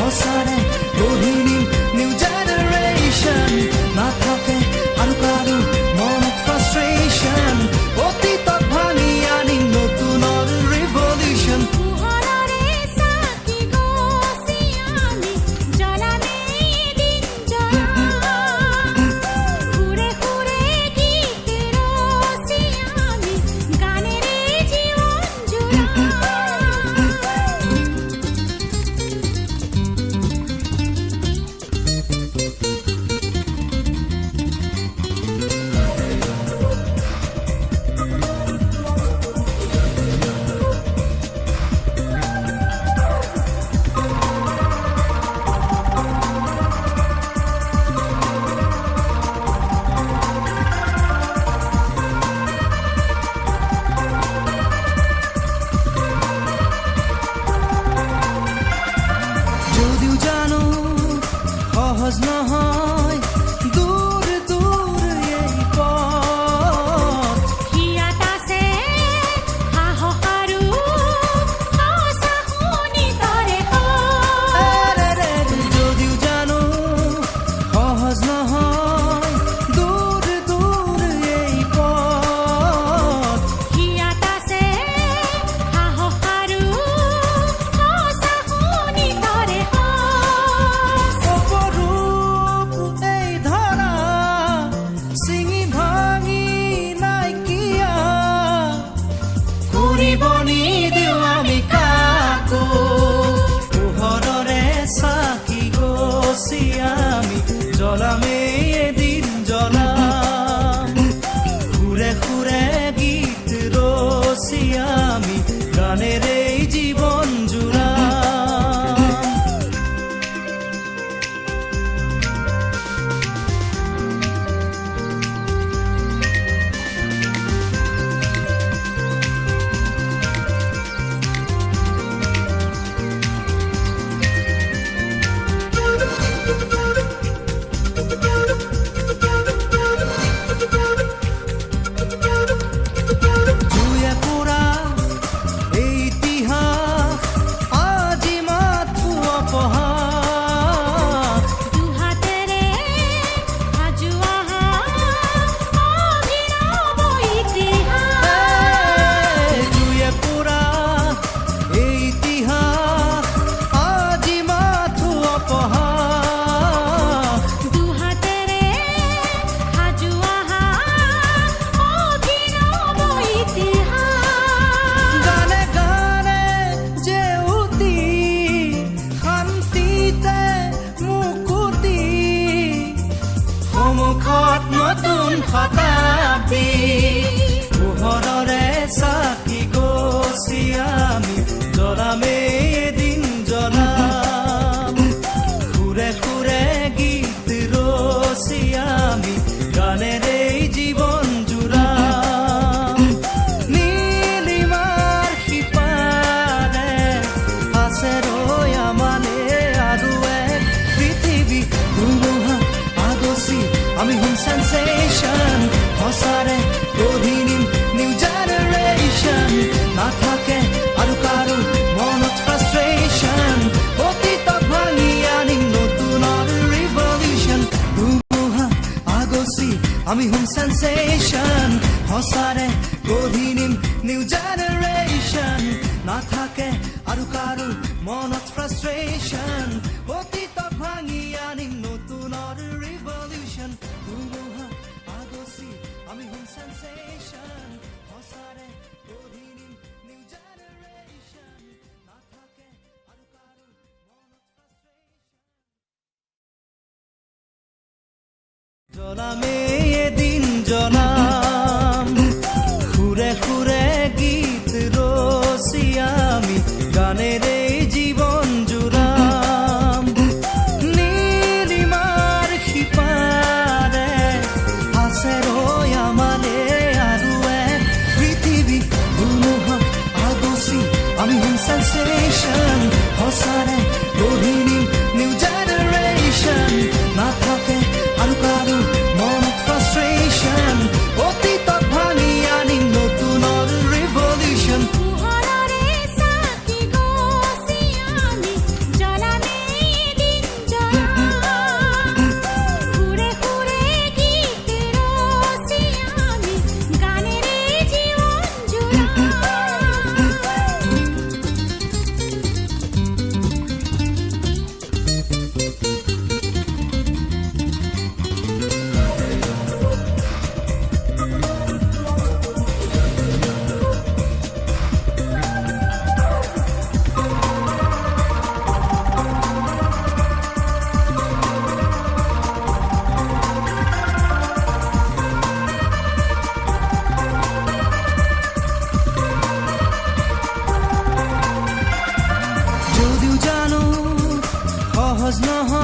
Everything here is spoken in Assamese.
সঁচাৰে গঢ়ি নিম নিউ জেনেৰেশ্যন নাথাকে আৰু কাৰো মনত ফ্ৰাষ্ট্ৰেশ্যন অতীতক ভাঙি আনিম নতুনৰ ৰিভলিউশ্যন সহজ নহয় দূৰ দূৰ এই পথ হিয়াত আছে সাহস আৰু সঁচা শুনি তৰে যদিও জানো সহজ নহয় দূৰ দূৰ এই পথ হিয়াত আছে সাহস আৰু সঁচা শুনি তৰে আমি জ্বলামে এদিন জ্বলাম ঘুৰে ঘুৰে গীত ৰচি আমি গানেৰ এই জীবন জুড়াম নতুন শতাব্দী পোহৰৰে চাকি গছি আমি জ্বলামে এদিন জ্বলাম ঘূৰে ঘূৰে গীত ৰচি আমি গানেৰে জীৱন জুৰাম নীলিমাৰ সিপাৰে আছে ৰৈ আমালে আৰু এক পৃথিৱী ধুমুহা আগচি আমি হুম সেন্সেশন সঁচাৰে গঢ়ি নিম নিউ জেনেৰেশ্যন নাথাকে আৰু কাৰো মনত ফ্ৰাষ্ট্ৰেশ্যন অতীতক ভাঙি আনিম নতুনৰ ৰিভলিউশ্যন ধুমুহা আগচি আমি হুম সেন্সেশন সঁচাৰে গঢ়ি নিম নিউ জেনেৰেশ্যন নাথাকে আৰু কাৰো মনত ফ্ৰাষ্ট্ৰেশ্যন অতীতক ভাঙি আনিম নতুনৰ ৰিভলিউশ্যন ধুমুহা আগচি আমি হুম সেন্সেশ্যন সঁচাৰে গঢ়ি নিম নিউ জেনেৰেশ্যন নাথাকে আৰু কাৰো মনত ফ্ৰাষ্ট্ৰেশ্যন জ্বলামে এদিন জ্বলাম ঘূৰে ঘূৰে গীত ৰচি আমি গানেৰে জীৱন জুৰাম নীলিমাৰ সিপাৰে আছে ৰৈ আমালে আৰু এক পৃথিৱী ধুমুহাক আগচি আমি হুম সেন্সেশ্যন সঁচাৰে গঢ়ি নিম নিউ জেনেৰেশ্যন নাথাকে আৰু কাৰো মনত ফ্ৰাষ্ট্ৰেশ্যন অতীতক ভাঙি আনিম নতুনৰ ৰিভলিউশ্যন পোহৰৰে চাকি গছি আমি জ্বলামে সহজ নহয়